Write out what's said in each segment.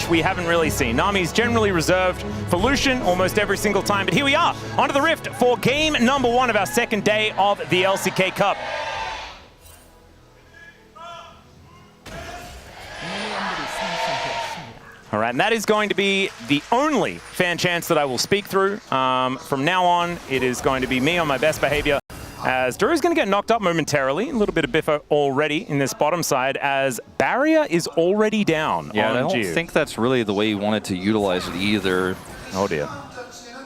which we haven't really seen. Nami's generally reserved for Lucian almost every single time, but here we are, onto the Rift for game number 1 of our second day of the LCK Cup. All right, and that is going to be the only fan chance that I will speak through. From now on, it is going to be me on my best behavior, as Duro's going to get knocked up momentarily. A little bit of biffa already in this bottom side, as barrier is already down. Yeah, on I don't Geo. think that's really the way you wanted to utilize it either. Oh dear.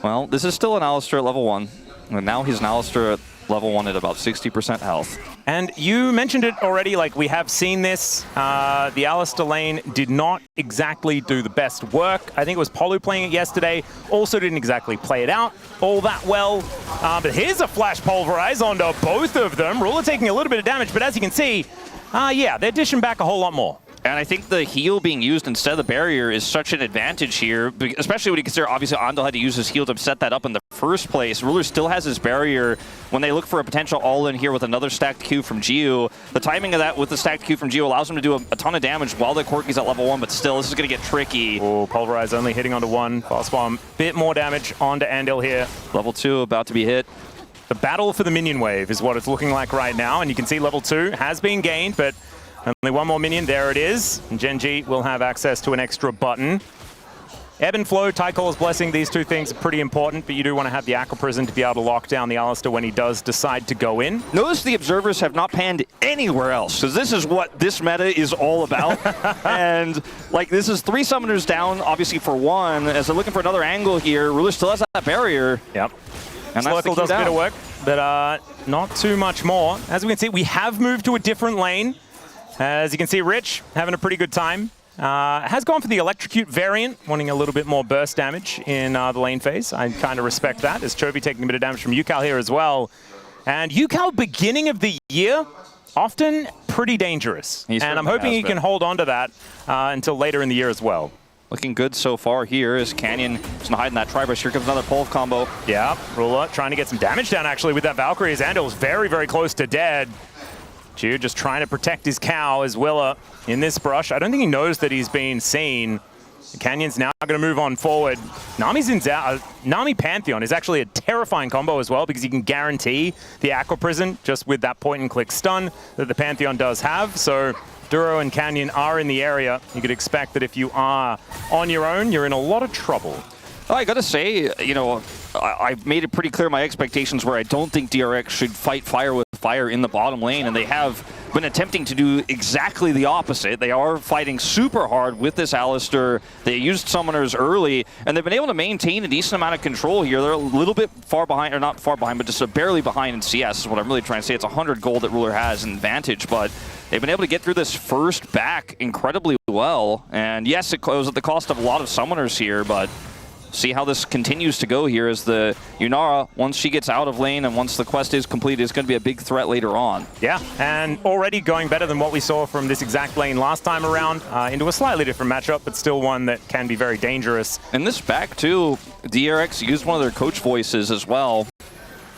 Well, this is still an Alistar at level 1, and now he's an Alistar at level 1 at about 60% health. And you mentioned it already, like we have seen this. The Alistar lane did not exactly do the best work. I think it was Polu playing it yesterday. Also didn't exactly play it out all that well. But here's a flash pulverize onto both of them. Ruler taking a little bit of damage, but as you can see, yeah, they're dishing back a whole lot more. And I think the heal being used instead of the barrier is such an advantage here, especially when you consider, obviously, Andal had to use his heal to set that up in the first place. Ruler still has his barrier. When they look for a potential all-in here with another stacked Q from Geo, the timing of that with the stacked Q from Geo allows him to do a ton of damage while the Corki's at level 1, but still, this is going to get tricky. Oh, Pulverize only hitting onto 1. Fast bomb, bit more damage onto Andal here. Level 2 about to be hit. The battle for the minion wave is what it's looking like right now, and you can see level 2 has been gained, but only one more minion, there it is. And Gen.G will have access to an extra button. Ebb and Flow, Tycall's Blessing, these two things are pretty important, but you do want to have the Aqua Prison to be able to lock down the Alistar when he does decide to go in. Notice the observers have not panned anywhere else, because this is what this meta is all about. And like, this is 3 summoners down, obviously for 1, as they're looking for another angle here. Ruler still has that barrier. Yep. And Slurkle does a bit of work, but not too much more. As we can see, we have moved to a different lane. As you can see, Rich having a pretty good time. Has gone for the Electrocute variant, wanting a little bit more burst damage in the lane phase. I kind of respect that, as Chovy taking a bit of damage from Yukal here as well. And Yukal, beginning of the year, often pretty dangerous. And I'm hoping he can hold on to that until later in the year as well. Looking good so far here as Canyon is going to hide in that tri-brush. Here comes another Pulve combo. Yeah, Ruler trying to get some damage down actually with that Valkyrie, as Andal is very, very close to dead. Ju just trying to protect his cow as Willa in this brush. I don't think he knows that he's been seen. Canyon's now going to move on forward. Nami's in Nami Pantheon is actually a terrifying combo as well, because you can guarantee the Aqua Prison just with that point-and-click stun that the Pantheon does have. So Duro and Canyon are in the area. You could expect that if you are on your own, you're in a lot of trouble. I gotta say, you know, I've made it pretty clear my expectations where I don't think DRX should fight fire with fire in the bottom lane, and they have been attempting to do exactly the opposite. They are fighting super hard with this Alistar. They used summoners early, and they've been able to maintain a decent amount of control here. They're a little bit far behind, or not far behind, but just barely behind in CS is what I'm really trying to say. It's 100 gold that Ruler has in advantage, but they've been able to get through this first back incredibly well. And yes, it was at the cost of a lot of summoners here, but see how this continues to go here as the Yunara, once she gets out of lane and once the quest is complete, is going to be a big threat later on. Yeah, and already going better than what we saw from this exact lane last time around, into a slightly different matchup, but still one that can be very dangerous. And this back too, DRX used one of their coach voices as well,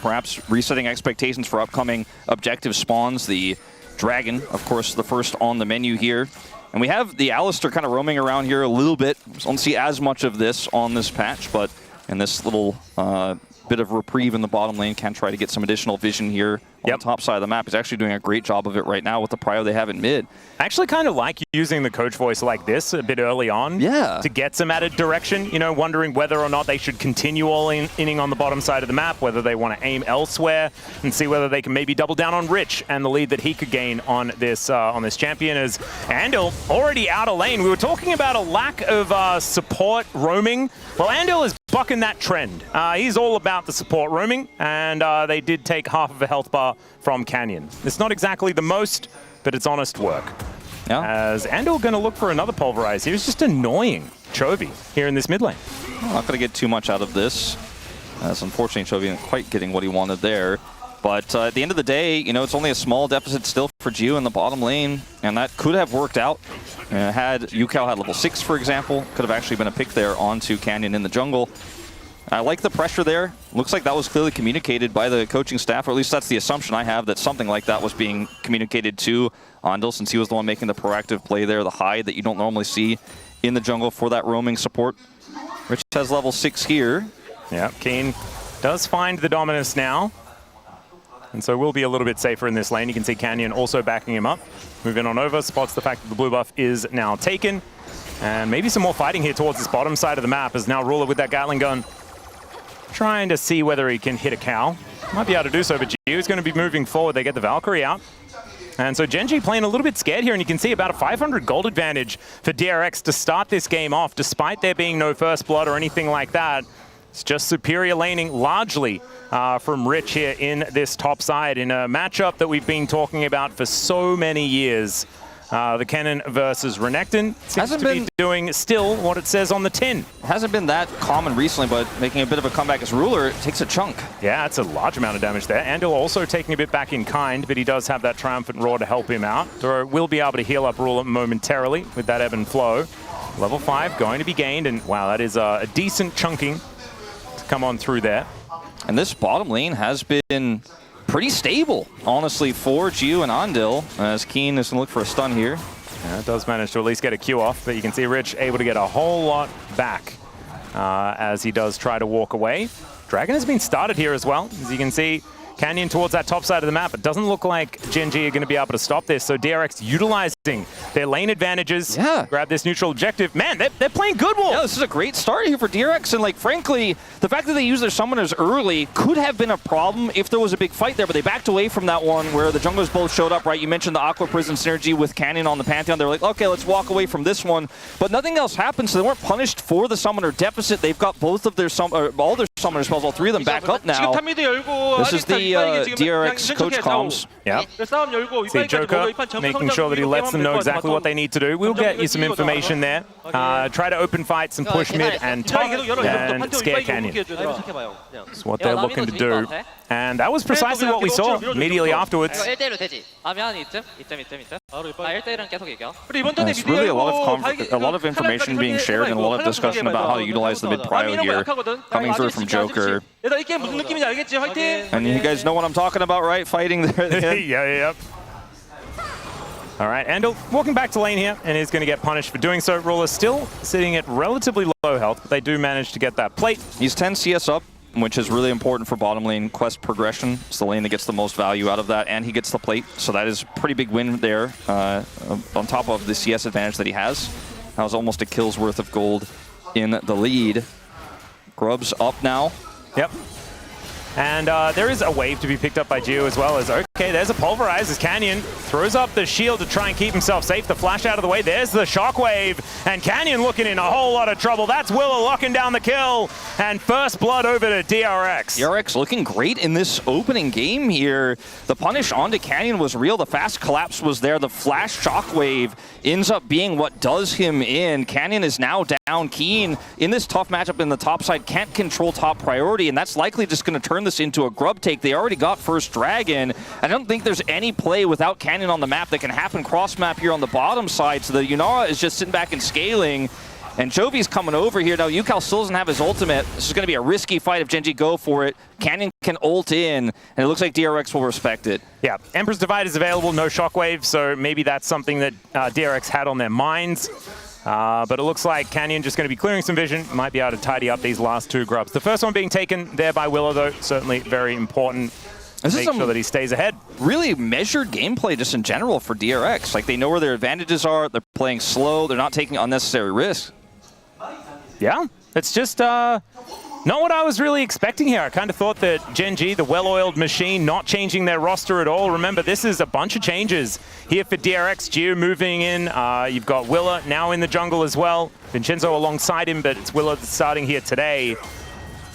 perhaps resetting expectations for upcoming objective spawns. The Dragon, of course, the first on the menu here. And we have the Alistar kind of roaming around here a little bit. Don't see as much of this on this patch, but in this little bit of reprieve in the bottom lane, can try to get some additional vision here on the top side of the map. He's actually doing a great job of it right now with the prio they have in mid. I actually kind of like using the coach voice like this a bit early on to get some added direction, you know, wondering whether or not they should continue all-inning on the bottom side of the map, whether they want to aim elsewhere and see whether they can maybe double down on Rich and the lead that he could gain on this champion. As Andal already out of lane. We were talking about a lack of support roaming. Well, Andal is bucking that trend. He's all about the support roaming, and they did take half of a health bar from Canyon. It's not exactly the most, but it's honest work. Yeah. As Andal going to look for another pulverize. He was just annoying Chovy here in this mid lane. Not going to get too much out of this, as unfortunately Chovy isn't quite getting what he wanted there. But at the end of the day, you know, it's only a small deficit still for Geo in the bottom lane, and that could have worked out. Had Yukal had level 6, for example, could have actually been a pick there onto Canyon in the jungle. I like the pressure there. Looks like that was clearly communicated by the coaching staff, or at least that's the assumption I have, that something like that was being communicated to Andal, since he was the one making the proactive play there, the hide that you don't normally see in the jungle for that roaming support. Rich has level 6 here. Yeah, Keen does find the Dominus now. And so will be a little bit safer in this lane. You can see Canyon also backing him up. Moving on over, spots the fact that the blue buff is now taken. And maybe some more fighting here towards this bottom side of the map as now Ruler with that Gatling gun trying to see whether he can hit a cow. Might be able to do so, but G is going to be moving forward. They get the Valkyrie out. And so Gen.G playing a little bit scared here, and you can see about a 500 gold advantage for DRX to start this game off, despite there being no first blood or anything like that. It's just superior laning largely from Rich here in this top side in a matchup that we've been talking about for so many years. The Kennen versus Renekton seems to be doing still what it says on the tin. Hasn't been that common recently, but making a bit of a comeback as Ruler, it takes a chunk. Yeah, it's a large amount of damage there. Andil also taking a bit back in kind, but he does have that Triumphant Roar to help him out. Doro will be able to heal up Ruler momentarily with that ebb and flow. Level 5 going to be gained, and wow, that is a decent chunking to come on through there. And this bottom lane has been pretty stable, honestly, for Gio and Andil, as Keen is going to look for a stun here. Yeah, it does manage to at least get a Q off, but you can see Rich able to get a whole lot back as he does try to walk away. Dragon has been started here as well, as you can see. Canyon towards that top side of the map. It doesn't look like Gen.G are going to be able to stop this, so DRX utilizing their lane advantages. Yeah. Grab this neutral objective. Man, they're playing good, Wolf. Yeah, this is a great start here for DRX, and like, frankly, the fact that they use their summoners early could have been a problem if there was a big fight there, but they backed away from that one where the junglers both showed up, right? You mentioned the Aqua Prison synergy with Canyon on the Pantheon. They were like, okay, let's walk away from this one, but nothing else happened, so they weren't punished for the summoner deficit. They've got both of their all their summoner spells, all three of them back up now. This is the DRX coach comms. Yeah. See Joker making sure that he lets them know exactly what they need to do. We'll get you some information there. Try to open fights and push mid and top and scare Canyon. That's what they're looking to do. And that was precisely what we saw immediately afterwards. There's really a lot of information being shared and a lot of discussion about how to utilize the mid prio here, coming through from Joker. And you guys know what I'm talking about, right? Fighting there. Yeah. All right, Andil walking back to lane here, and is going to get punished for doing so. Ruler still sitting at relatively low health, but they do manage to get that plate. He's 10 CS up, which is really important for bottom lane quest progression. It's the lane that gets the most value out of that, and he gets the plate, so that is a pretty big win there, on top of the CS advantage that he has. That was almost a kill's worth of gold in the lead. Grub's up now. Yep. And there is a wave to be picked up by Gio as well. As okay, there's a Pulverize as Canyon throws up the shield to try and keep himself safe. The flash out of the way. There's the Shockwave. And Canyon looking in a whole lot of trouble. That's Willa locking down the kill. And first blood over to DRX. DRX looking great in this opening game here. The punish onto Canyon was real. The fast collapse was there. The flash Shockwave ends up being what does him in. Canyon is now down. Keen in this tough matchup in the top side can't control top priority, and that's likely just going to turn this into a grub take. They already got first dragon. I don't think there's any play without Canyon on the map that can happen cross map here on the bottom side, so the Yunara is just sitting back and scaling, and Jovi's coming over here. Now Yukal still doesn't have his ultimate. This is going to be a risky fight if Gen.G go for it. Canyon can ult in, and it looks like DRX will respect it. Yeah, Emperor's Divide is available, no Shockwave, so maybe that's something that DRX had on their minds. But it looks like Canyon just going to be clearing some vision. Might be able to tidy up these last two grubs. The first one being taken there by Willow, though, certainly very important. Make sure that he stays ahead. Really measured gameplay just in general for DRX. Like, they know where their advantages are. They're playing slow. They're not taking unnecessary risks. Yeah, it's just not what I was really expecting here. I kind of thought that Gen.G, the well-oiled machine, not changing their roster at all. Remember, this is a bunch of changes here for DRX. Gio moving in. You've got Willa now in the jungle as well. Vincenzo alongside him, but it's Willa that's starting here today.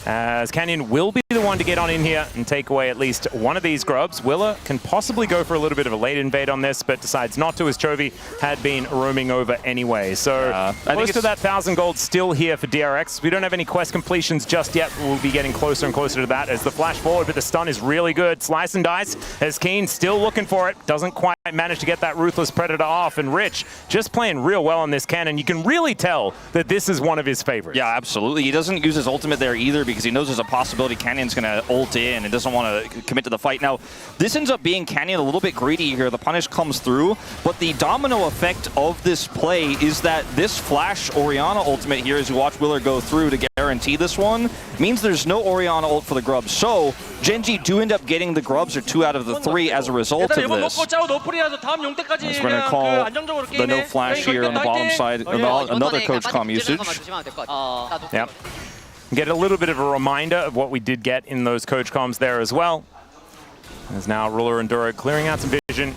As Canyon will be the one to get on in here and take away at least one of these grubs. Willa can possibly go for a little bit of a late invade on this, but decides not to, as Chovy had been roaming over anyway. So close to that 1,000 gold still here for DRX. We don't have any quest completions just yet. We'll be getting closer and closer to that as the flash forward, but the stun is really good. Slice and dice as Keen still looking for it. Doesn't quite manage to get that Ruthless Predator off, and Rich just playing real well on this cannon. You can really tell that this is one of his favorites. Yeah, absolutely. He doesn't use his ultimate there either because he knows there's a possibility Canyon's going to ult in and doesn't want to commit to the fight. Now, this ends up being Canyon a little bit greedy here. The punish comes through, but the domino effect of this play is that this Flash Orianna ultimate here, as you watch Willer go through to guarantee this one, means there's no Orianna ult for the Grubs. So, Gen.G do end up getting the Grubs, or 2 out of the 3 as a result of this. So we're going to call the no flash here on the bottom side. Another Coach Com usage. Yep. Get a little bit of a reminder of what we did get in those Coach Coms there as well. As now Ruler and Duro clearing out some vision.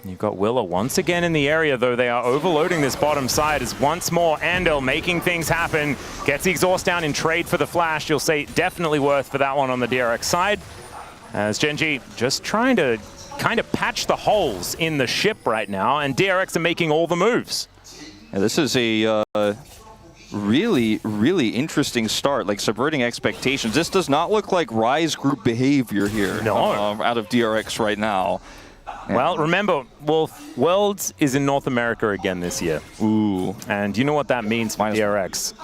You've got Willer once again in the area, though they are overloading this bottom side as once more Andel making things happen. Gets the exhaust down in trade for the flash. You'll say definitely worth for that one on the DRX side. As Gen.G just trying to kind of patch the holes in the ship right now, and DRX are making all the moves. Yeah, this is a really, really interesting start, like subverting expectations. This does not look like Rise group behavior here out of DRX right now. Well, remember, Worlds is in North America again this year. Ooh. And you know what that means for DRX?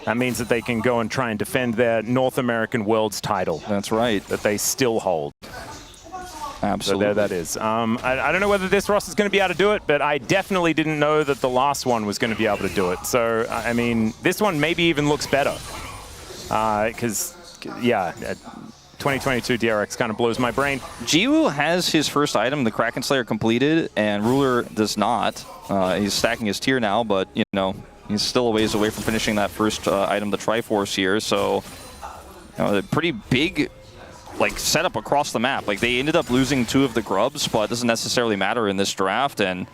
That means that they can go and try and defend their North American Worlds title. That's right. That they still hold. Absolutely. So there that is. I don't know whether this roster is going to be able to do it, but I definitely didn't know that the last one was going to be able to do it. So, I mean, this one maybe even looks better. Because, yeah, 2022 DRX kind of blows my brain. Jiwoo has his first item, the Kraken Slayer, completed, and Ruler does not. He's stacking his tier now, but, you know, he's still a ways away from finishing that first item, the Triforce here. So, you know, a pretty big like setup across the map. Like they ended up losing 2 of the Grubs, but it doesn't necessarily matter in this draft. And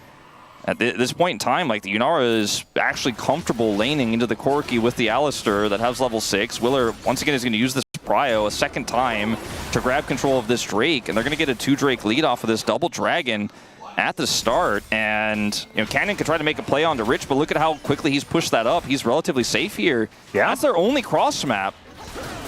at this point in time, like the Yunara is actually comfortable laning into the Corki with the Alistair that has level 6. Willer once again is going to use this Prio a second time to grab control of this Drake, and they're going to get a 2 Drake lead off of this double Dragon at the start. And you know, Canyon can try to make a play onto Rich, but look at how quickly he's pushed that up. He's relatively safe here. Yeah, that's their only cross map.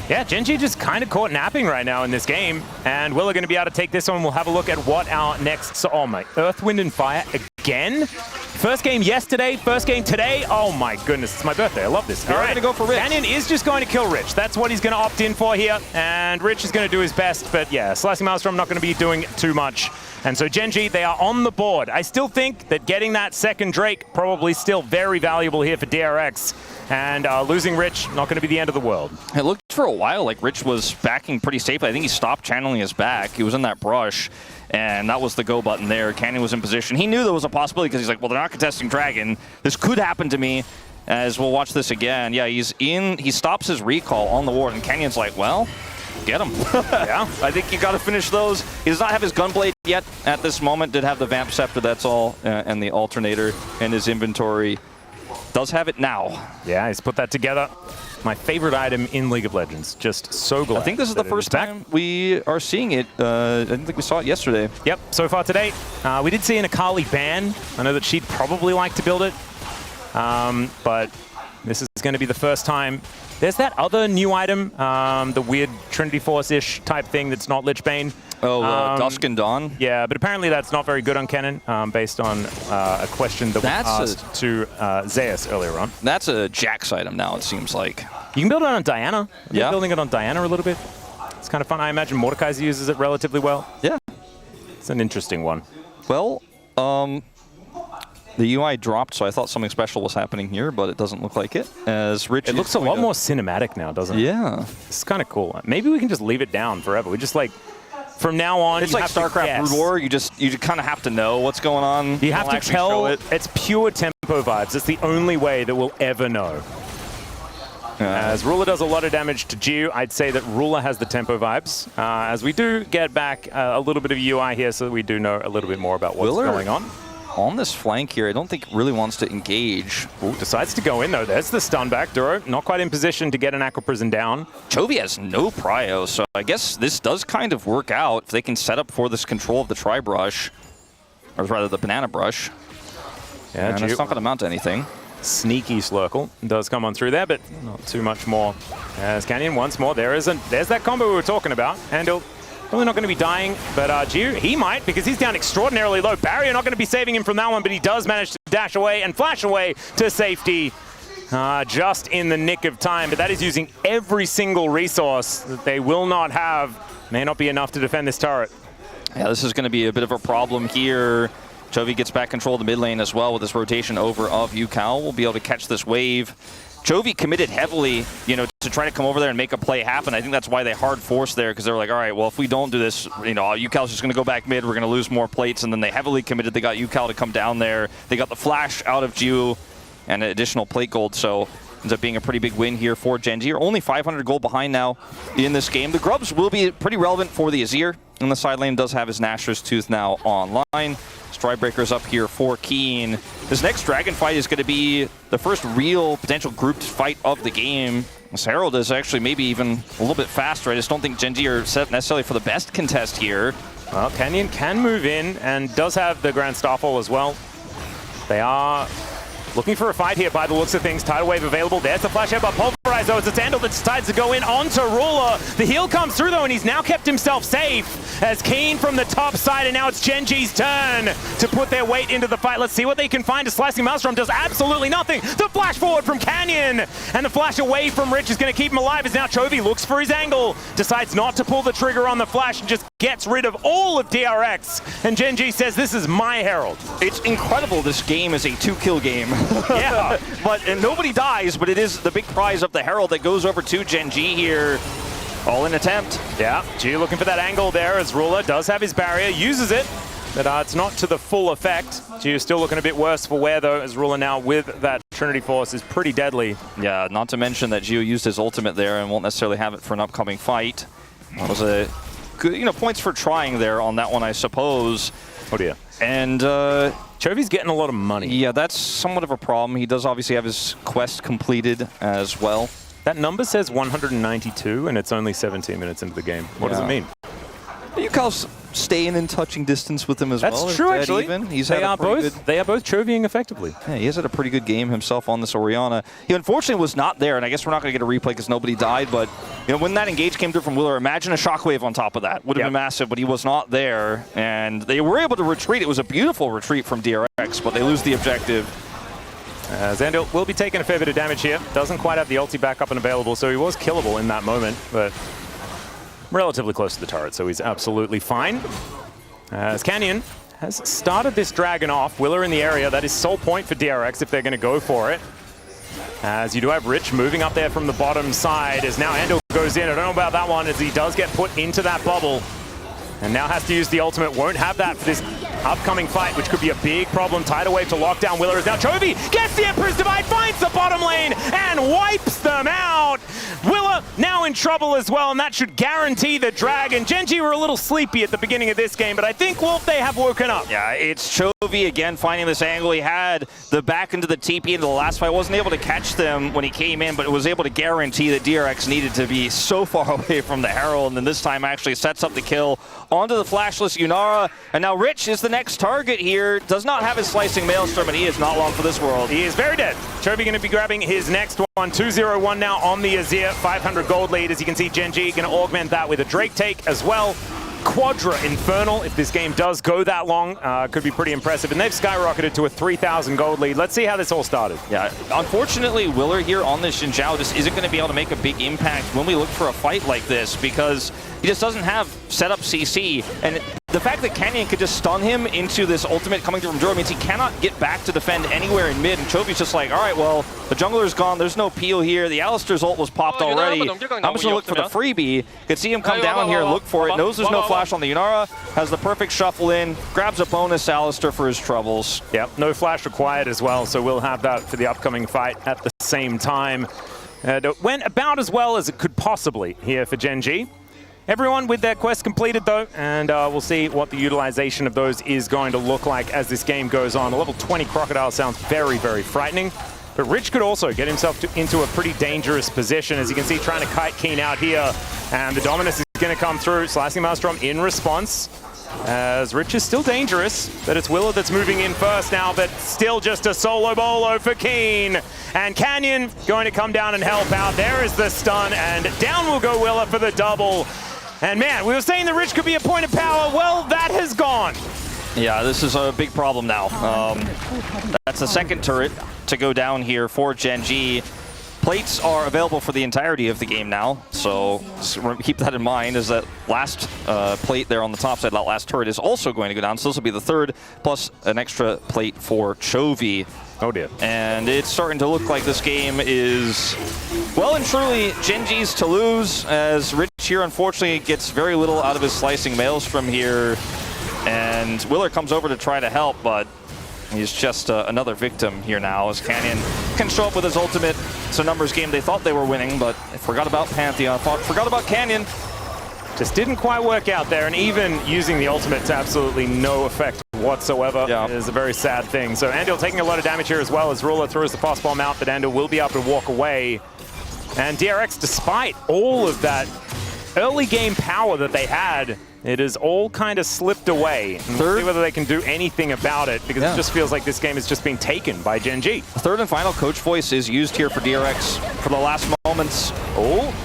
Yeah, Gen.G just kind of caught napping right now in this game, and Willer going to be able to take this one. We'll have a look at what our next... So, oh my, Earth, Wind, and Fire again? First game yesterday, first game today. Oh my goodness, it's my birthday. I love this. All right, going to go for Rich. Canyon is just going to kill Rich. That's what he's going to opt in for here, and Rich is going to do his best. But yeah, Slicing Maelstrom not going to be doing too much. And so Gen.G, they are on the board. I still think that getting that second Drake probably still very valuable here for DRX. And losing Rich, not going to be the end of the world. It looked for a while like Rich was backing pretty safely. I think he stopped channeling his back. He was in that brush, and that was the go button there. Canyon was in position. He knew there was a possibility because he's like, well, they're not contesting Dragon. This could happen to me, as we'll watch this again. Yeah, he's in. He stops his recall on the ward, and Canyon's like, well, get him. Yeah. I think you got to finish those. He does not have his Gunblade yet at this moment. Did have the Vamp Scepter, that's all, and the Alternator in his inventory. Does have it now. Yeah, he's put that together. My favorite item in League of Legends. Just so glad. I think this is the first time we are seeing it. I didn't think we saw it yesterday. Yep, so far today. We did see an Akali ban. I know that she'd probably like to build it. But this is going to be the first time. There's that other new item, the weird Trinity Force-ish type thing that's not Lichbane. Oh, Dusk and Dawn? Yeah, but apparently that's not very good on Cannon, based on a question that was asked to Zeus earlier on. That's a Jax item now, it seems like. You can build it on Diana. Yeah. Building it on Diana a little bit. It's kind of fun. I imagine Mordekaiser uses it relatively well. Yeah. It's an interesting one. Well, the UI dropped, so I thought something special was happening here, but it doesn't look like it. As Rich, it looks a lot more cinematic now, doesn't it? Yeah. It's kind of cool. Maybe we can just leave it down forever. We just like, from now on, it's like StarCraft Brood War. You kind of have to know what's going on. You have to tell. It's pure tempo vibes. It's the only way that we'll ever know. As Ruler does a lot of damage to Jiu, I'd say that Ruler has the tempo vibes. As we do get back a little bit of UI here, so we do know a little bit more about what's going on. On this flank here, I don't think really wants to engage. Ooh, decides to go in though. There's the stun back. Duro not quite in position to get an Aqua Prison down. Chovy has no prio, so I guess this does kind of work out if they can set up for this control of the Tri-Brush, or rather the Banana Brush. Yeah, and it's not going to amount to anything. Sneaky Slurkle does come on through there, but not too much more. As Canyon once more, there's that combo we were talking about. And he'll Probably not going to be dying, but he might, because he's down extraordinarily low. Barrier not going to be saving him from that one, but he does manage to dash away and flash away to safety. Just in the nick of time, but that is using every single resource that they will not have. May not be enough to defend this turret. Yeah, this is going to be a bit of a problem here. Chovy gets back control of the mid lane as well with this rotation over of UCal. We'll be able to catch this wave. Chovy committed heavily, to try to come over there and make a play happen. I think that's why they hard forced there, because they were like, all right, well, if we don't do this, UCal's just going to go back mid. We're going to lose more plates, and then they heavily committed. They got UCal to come down there. They got the flash out of Geo and an additional plate gold, so ends up being a pretty big win here for Gen.G. Are only 500 gold behind now in this game. The Grubs will be pretty relevant for the Azir, and the side lane does have his Nashor's Tooth now online. Stridebreaker's up here for Keen. This next Dragon fight is going to be the first real potential grouped fight of the game. This Herald is actually maybe even a little bit faster. I just don't think Gen.G are set necessarily for the best contest here. Well, Canyon can move in and does have the Grand Starfall as well. They are looking for a fight here by the looks of things. Tidal Wave available. There's the flash headbutt. Pulverize though. It's a Sandal that decides to go in onto Ruler. The heal comes through though, and he's now kept himself safe as Keen from the top side, and now it's Gen.G's turn to put their weight into the fight. Let's see what they can find. A Slicing Maelstrom does absolutely nothing. The flash forward from Canyon, and the flash away from Rich is going to keep him alive as now Chovy looks for his angle, decides not to pull the trigger on the flash, and just gets rid of all of DRX. And Gen.G says, this is my Herald. It's incredible this game is a 2-kill game. Yeah. And nobody dies, but it is the big prize of the Herald that goes over to Gen.G here. All in attempt. Yeah, G looking for that angle there as Ruler does have his barrier, uses it, but it's not to the full effect. G is still looking a bit worse for wear though, as Ruler now with that Trinity Force is pretty deadly. Yeah, not to mention that Gio used his ultimate there and won't necessarily have it for an upcoming fight. That was a good, points for trying there on that one, I suppose. Oh dear. And Chovy's getting a lot of money. Yeah, that's somewhat of a problem. He does obviously have his quest completed as well. That number says 192, and it's only 17 minutes into the game. What does it mean? UCal's staying in touching distance with him as well. That's true, actually. They are both Chovying effectively. Yeah, he has had a pretty good game himself on this Orianna. He unfortunately was not there, and I guess we're not going to get a replay because nobody died, but when that engage came through from Willer, imagine a shockwave on top of that. Would have been massive, but he was not there, and they were able to retreat. It was a beautiful retreat from DRX, but they lose the objective. Zandil will be taking a fair bit of damage here. Doesn't quite have the ulti back up and available, so he was killable in that moment, but relatively close to the turret, so he's absolutely fine. As Canyon has started this dragon off, Willer in the area. That is sole point for DRX if they're going to go for it. As you do have Rich moving up there from the bottom side, as now Andal goes in. I don't know about that one, as he does get put into that bubble. And now has to use the ultimate. Won't have that for this upcoming fight, which could be a big problem. Tidal Wave to lock down Willer as now Chovy gets the Emperor's Divide, finds the bottom lane, and wipes them out. Willer now in trouble as well, and that should guarantee the Dragon. Gen.G were a little sleepy at the beginning of this game, but I think, Wolf, they have woken up. Yeah, it's Chovy again finding this angle. He had the back into the TP into the last fight. Wasn't able to catch them when he came in, but was able to guarantee that DRX needed to be so far away from the Herald, and then this time actually sets up the kill onto the flashless Yunara. And now Rich is the next target here. Does not have his Slicing Maelstrom, and he is not long for this world. He is very dead. Chovy going to be grabbing his next one. 2-0-1 now on the Azir. 500 gold lead. As you can see, Gen.G going to augment that with a Drake take as well. Quadra Infernal, if this game does go that long, could be pretty impressive. And they've skyrocketed to a 3,000 gold lead. Let's see how this all started. Yeah, unfortunately, Willer here on this Xin Zhao just isn't going to be able to make a big impact when we look for a fight like this, because he just doesn't have setup CC. And the fact that Canyon could just stun him into this ultimate coming through from Joro means he cannot get back to defend anywhere in mid. And Chovy's just like, all right, well, the jungler's gone. There's no peel here. The Alistar's ult was popped already. I'm just going to look for the freebie. Could see him come down here and look for it. Knows there's no flash on the Yunara. Has the perfect shuffle in. Grabs a bonus Alistar for his troubles. Yep, no flash required as well. So we'll have that for the upcoming fight at the same time. It went about as well as it could possibly here for Gen.G. Everyone with their quest completed though, and we'll see what the utilization of those is going to look like as this game goes on. A level 20 Crocodile sounds very, very frightening, but Rich could also get himself into a pretty dangerous position, as you can see, trying to kite Keen out here, and the Dominus is going to come through. Slicing Maelstrom in response, as Rich is still dangerous, but it's Willer that's moving in first now, but still just a solo bolo for Keen. And Canyon going to come down and help out. There is the stun, and down will go Willer for the double. And man, we were saying the Rich could be a point of power. Well, that has gone. Yeah, this is a big problem now. That's the second turret to go down here for Gen.G. Plates are available for the entirety of the game now, so keep that in mind, as that last plate there on the top side, that last turret is also going to go down. So this will be the third, plus an extra plate for Chovy. Oh dear. And it's starting to look like this game is well and truly Gen.G's to lose, as Rich here unfortunately gets very little out of his slicing mails from here. And Willer comes over to try to help, but he's just another victim here now, as Canyon can show up with his ultimate. It's a numbers game. They thought they were winning, but they forgot about Pantheon, forgot about Canyon. Just didn't quite work out there, and even using the ultimate to absolutely no effect whatsoever is a very sad thing. So Andil taking a lot of damage here as well, as Ruler throws the fast bomb out, but Andil will be able to walk away. And DRX, despite all of that early game power that they had, it is all kind of slipped away. And we'll see whether they can do anything about it, because it just feels like this game is just being taken by Gen.G. Third and final coach voice is used here for DRX for the last moments. Oh,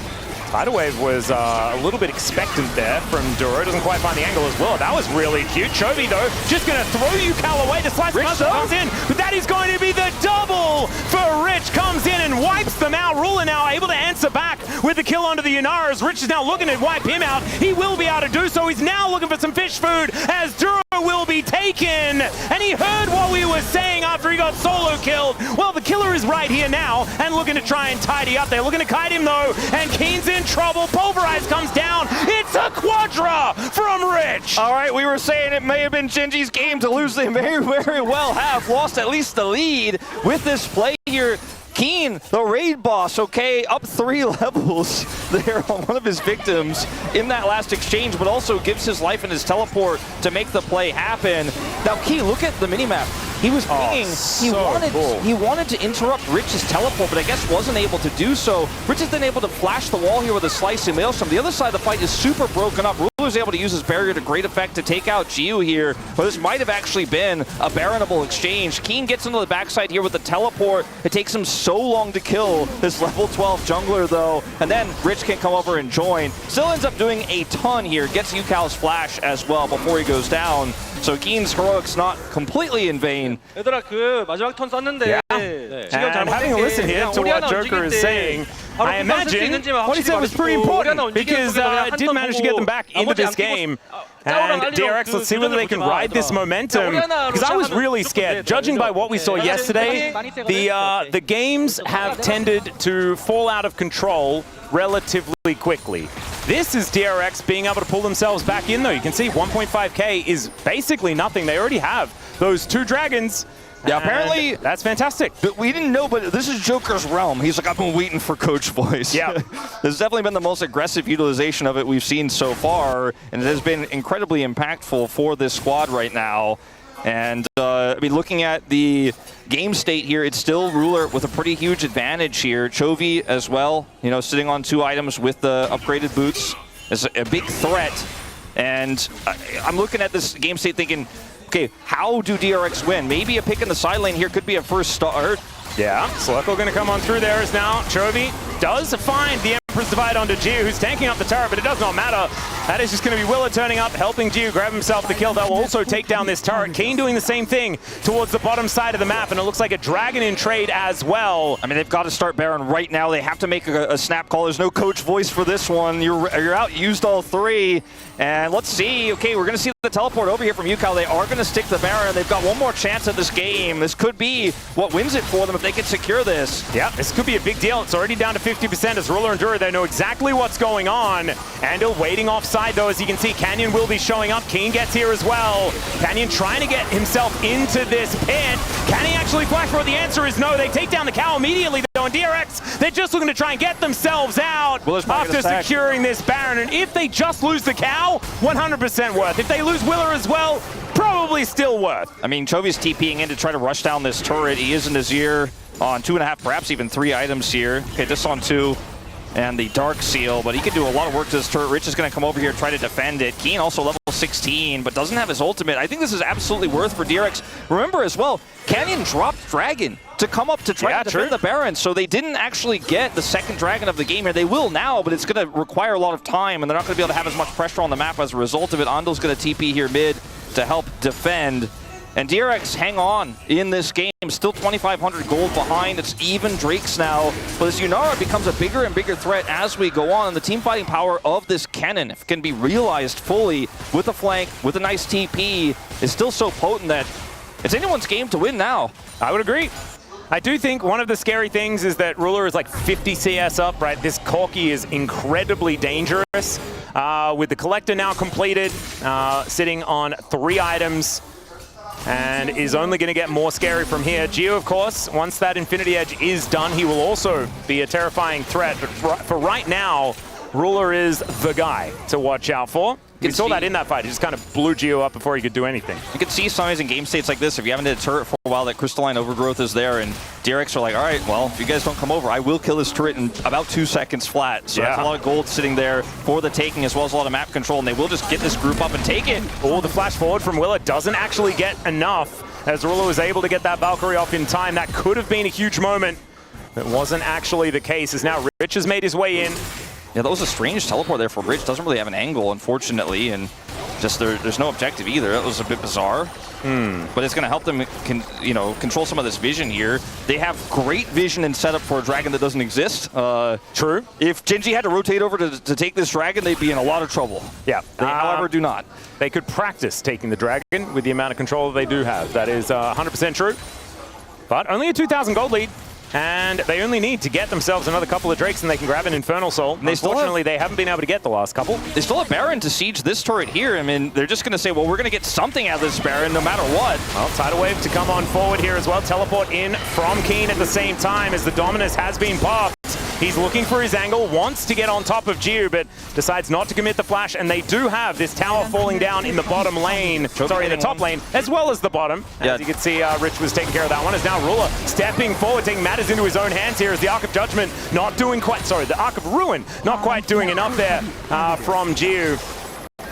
Tidal Wave was a little bit expectant there from Duro. Doesn't quite find the angle as well. That was really cute. Chovy, though, just going to throw Yukal away. The slice comes in, but that is going to be the double for Rich. Comes in and wipes them out. Ruler now able to answer back with the kill onto the Yunaras. Rich is now looking to wipe him out. He will be able to do so. He's now looking for some fish food, as Duro will be taken. And he heard what we were saying after he got solo killed. Well, the killer is right here now and looking to try and tidy up. They're looking to kite him, though, and Keen's in trouble. Pulverize comes down. It's a quadra from Rich. All right, we were saying it may have been Gen.G's game to lose. They may very well have lost at least the lead with this play here. Keen, the raid boss, okay, up 3 levels there on one of his victims in that last exchange, but also gives his life and his teleport to make the play happen. Now, Keen, look at the minimap. He was pinging. He wanted to interrupt Rich's teleport, but I guess wasn't able to do so. Rich has been able to flash the wall here with a slice and maelstrom. The other side of the fight is super broken up. Ruler's able to use his barrier to great effect to take out Giu here, but this might have actually been a Baronable exchange. Keen gets into the backside here with the teleport. It takes him so long to kill this level 12 jungler, though, and then Rich can come over and join. Still ends up doing a ton here. Gets Yukal's flash as well before he goes down. So Keen's heroics not completely in vain. 얘들아 그 마지막 턴 썼는데 And having a listen here to what Joker is saying, I imagine what he said was pretty important, because it did manage to get them back into this game. And DRX, let's see whether they can ride this momentum, because I was really scared. Judging by what we saw yesterday, the games have tended to fall out of control relatively quickly. This is DRX being able to pull themselves back in, though. You can see 1.5k is basically nothing. They already have those 2 dragons. Yeah, apparently that's fantastic. We didn't know, but this is Joker's realm. He's like, I've been waiting for Coach Voice. Yeah. This has definitely been the most aggressive utilization of it we've seen so far, and it has been incredibly impactful for this squad right now. And I mean, looking at the game state here, it's still Ruler with a pretty huge advantage here. Chovy as well, you know, sitting on 2 items with the upgraded boots is a big threat. And I'm looking at this game state thinking, okay, how do DRX win? Maybe a pick in the side lane here could be a first start. Yeah, Slurkle going to come on through there as now Chovy does find the Emperor's Divide onto Giu, who's tanking up the turret, but it does not matter. That is just going to be Willer turning up, helping Giu grab himself the kill. That will also take down this turret. Keen doing the same thing towards the bottom side of the map, and it looks like a dragon in trade as well. I mean, they've got to start Baron right now. They have to make a snap call. There's no coach voice for this one. You're out, used all 3. And let's see. Okay, we're going to see the teleport over here from Yukal. They are going to stick the Baron. They've got one more chance at this game. This could be what wins it for them if they can secure this. Yeah, this could be a big deal. It's already down to 50% as Ruler and Duro, they know exactly what's going on. Andil waiting offside, though, as you can see. Canyon will be showing up. Keen gets here as well. Canyon trying to get himself into this pit. Can he actually flash for it? The answer is no. They take down the cow immediately, though, and DRX, they're just looking to try and get themselves out after securing this Baron. And if they just lose the cow, 100% worth. If they lose Willer as well, probably still worth. I mean, Chovy's TPing in to try to rush down this turret. He is in his ear on 2.5, perhaps even 3 items here. Okay, this on 2. and the Dark Seal, but he can do a lot of work to this turret. Rich is going to come over here, try to defend it. Keen also level 16, but doesn't have his ultimate. I think this is absolutely worth for DRX. Remember as well, Canyon dropped Dragon to come up to try to defend the Baron, so they didn't actually get the second Dragon of the game here. They will now, but it's going to require a lot of time, and they're not going to be able to have as much pressure on the map as a result of it. Ando's going to TP here mid to help defend. And DRX hang on in this game, still 2,500 gold behind. It's even Drakes now, but this Yunara becomes a bigger and bigger threat as we go on. And the team fighting power of this cannon, if it can be realized fully with a flank, with a nice TP, is still so potent that it's anyone's game to win now. I would agree. I do think one of the scary things is that Ruler is like 50 CS up, right? This Corki is incredibly dangerous. With the Collector now completed, sitting on 3 items, and is only going to get more scary from here. Geo, of course, once that Infinity Edge is done, he will also be a terrifying threat. But for right now, Ruler is the guy to watch out for. We saw that in that fight. He just kind of blew Geo up before he could do anything. You can see sometimes in game states like this, if you haven't hit a turret for a while, that crystalline overgrowth is there, and DRX are like, all right, well, if you guys don't come over, I will kill this turret in about 2 seconds flat. So that's a lot of gold sitting there for the taking, as well as a lot of map control, and they will just get this group up and take it. Oh, the flash forward from Willa doesn't actually get enough, as Ruler was able to get that Valkyrie off in time. That could have been a huge moment. It wasn't actually the case, as now Rich has made his way in. Yeah, that was a strange teleport there for Rich. Doesn't really have an angle, unfortunately, and just there's no objective either. That was a bit bizarre. But it's going to help them control some of this vision here. They have great vision and setup for a dragon that doesn't exist. True. If Gen.G had to rotate over to take this dragon, they'd be in a lot of trouble. Yeah. They, however, do not. They could practice taking the dragon with the amount of control that they do have. That is 100% true. But only a 2,000 gold lead. And they only need to get themselves another couple of Drakes and they can grab an Infernal Soul. Unfortunately, they haven't been able to get the last couple. They still have Baron to siege this turret here. I mean, they're just going to say, well, we're going to get something out of this Baron no matter what. Well, Tidal Wave to come on forward here as well. Teleport in from Keen at the same time as the Dominus has been popped. He's looking for his angle, wants to get on top of Geo, but decides not to commit the flash, and they do have this tower falling down in the bottom lane, sorry, in the top lane, as well as the bottom. As you can see, Rich was taking care of that one, as now Ruler stepping forward, taking matters into his own hands here, as the Arc of Judgment not doing quite, sorry, the Arc of Ruin not quite doing enough there from Geo.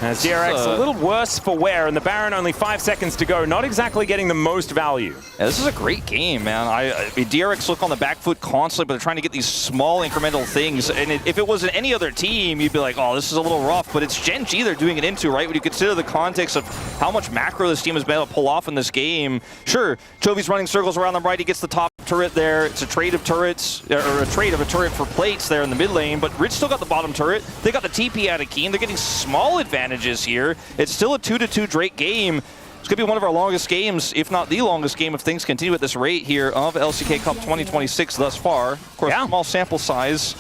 As DRX a little worse for wear, and the Baron only 5 seconds to go, not exactly getting the most value. Yeah, this is a great game, man. I mean, DRX look on the back foot constantly, but they're trying to get these small incremental things. And if it was in any other team, you'd be like, oh, this is a little rough. But it's Gen.G they're doing it into, right? When you consider the context of how much macro this team has been able to pull off in this game. Sure, Chovy's running circles around them right. He gets the top turret there. It's a trade of turrets, or a trade of a turret for plates there in the mid lane. But Rich still got the bottom turret. They got the TP out of Keen. They're getting small advantages here. It's still a 2-2 Drake game. It's going to be one of our longest games, if not the longest game, if things continue at this rate here of LCK Cup 2026 thus far. Of course, small sample size.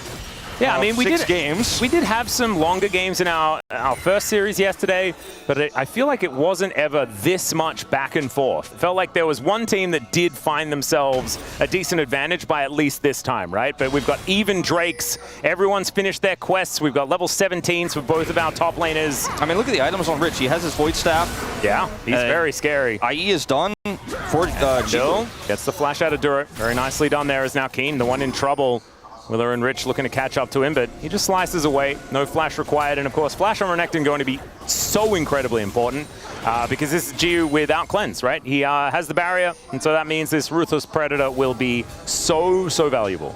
Yeah, I mean, we did have some longer games in our first series yesterday, but I feel like it wasn't ever this much back and forth. It felt like there was one team that did find themselves a decent advantage by at least this time, right? But we've got even Drakes. Everyone's finished their quests. We've got level 17s for both of our top laners. I mean, look at the items on Rich. He has his Void Staff. Yeah, he's very scary. IE is done for Bill gets the flash out of Durant. Very nicely done there is now Keen, the one in trouble. Willer and Rich looking to catch up to him, but he just slices away. No flash required. And of course, flash on Renekton going to be so incredibly important because this is Geo without cleanse, right? He has the barrier, and so that means this Ruthless Predator will be so valuable.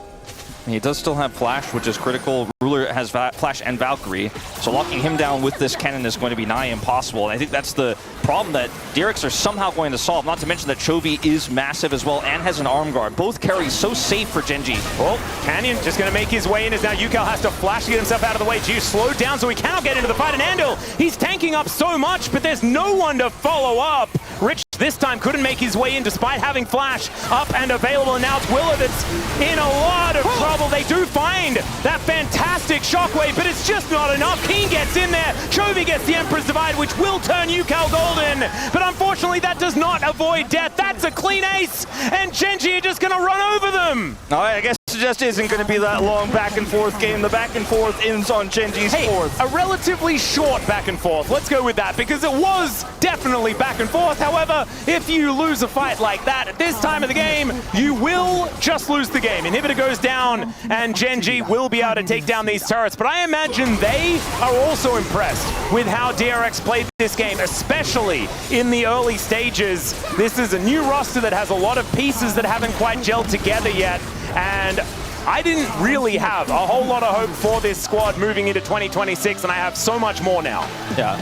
He does still have flash, which is critical. Ruler has flash and Valkyrie, so locking him down with this cannon is going to be nigh impossible. And I think that's the problem that DRX are somehow going to solve, not to mention that Chovy is massive as well and has an arm guard. Both carries so safe for Gen.G. Well, Canyon just going to make his way in as now Yukal has to flash to get himself out of the way. Geo slowed down so he cannot get into the fight. And Andal, he's tanking up so much, but there's no one to follow up. Rich this time couldn't make his way in despite having flash up and available, and now it's Willa that's in a lot of trouble. They do find that fantastic shockwave, but it's just not enough. Keen gets in there. Chovy gets the Emperor's Divide, which will turn Yukal golden, but unfortunately that does not avoid death. That's a clean ace, and Gen.G are just going to run over them. I guess just isn't going to be that long back and forth game. The back and forth ends on Gen.G Esports. Hey, a relatively short back and forth. Let's go with that because it was definitely back and forth. However, if you lose a fight like that at this time of the game, you will just lose the game. Inhibitor goes down and Gen.G will be able to take down these turrets. But I imagine they are also impressed with how DRX played this game, especially in the early stages. This is a new roster that has a lot of pieces that haven't quite gelled together yet. And I didn't really have a whole lot of hope for this squad moving into 2026, and I have so much more now. Yeah.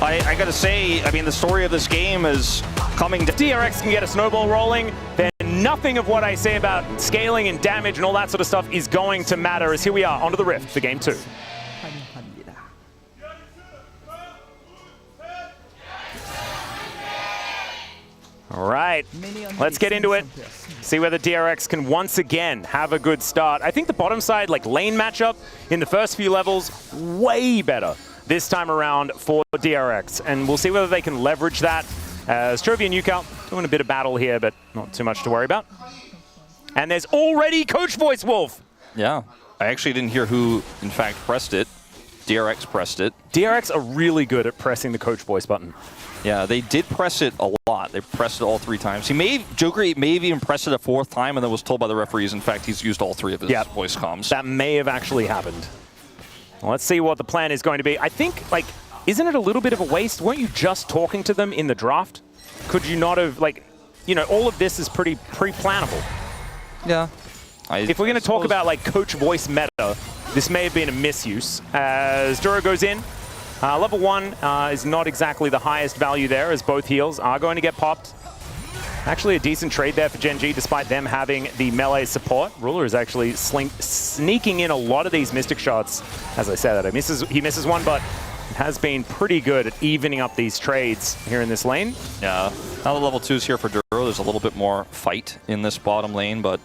I gotta say, I mean, the story of this game is coming to... DRX can get a snowball rolling, then nothing of what I say about scaling and damage and all that sort of stuff is going to matter, as here we are onto the Rift for Game 2. All right, let's get into it. See whether DRX can once again have a good start. I think the bottom side, like lane matchup in the first few levels, way better this time around for DRX. And we'll see whether they can leverage that. As Chovy and Yuka doing a bit of battle here, but not too much to worry about. And there's already Coach Voice Wolf. Yeah, I actually didn't hear who, in fact, pressed it. DRX pressed it. DRX are really good at pressing the Coach Voice button. Yeah, they did press it a lot. They pressed it all 3 times. Joker may have even pressed it a 4th time and then was told by the referees, in fact, he's used all 3 of his voice comms. That may have actually happened. Well, let's see what the plan is going to be. I think, like, isn't it a little bit of a waste? Weren't you just talking to them in the draft? Could you not have, like, you know, all of this is pretty pre-plannable. Yeah. If we're going to talk about, like, Coach Voice meta, this may have been a misuse. As Duro goes in. Level 1 is not exactly the highest value there, as both heals are going to get popped. Actually a decent trade there for Gen.G, despite them having the melee support. Ruler is actually sneaking in a lot of these Mystic shots. As I said, he misses one, but has been pretty good at evening up these trades here in this lane. Yeah, now the level 2s here for Duro. There's a little bit more fight in this bottom lane, but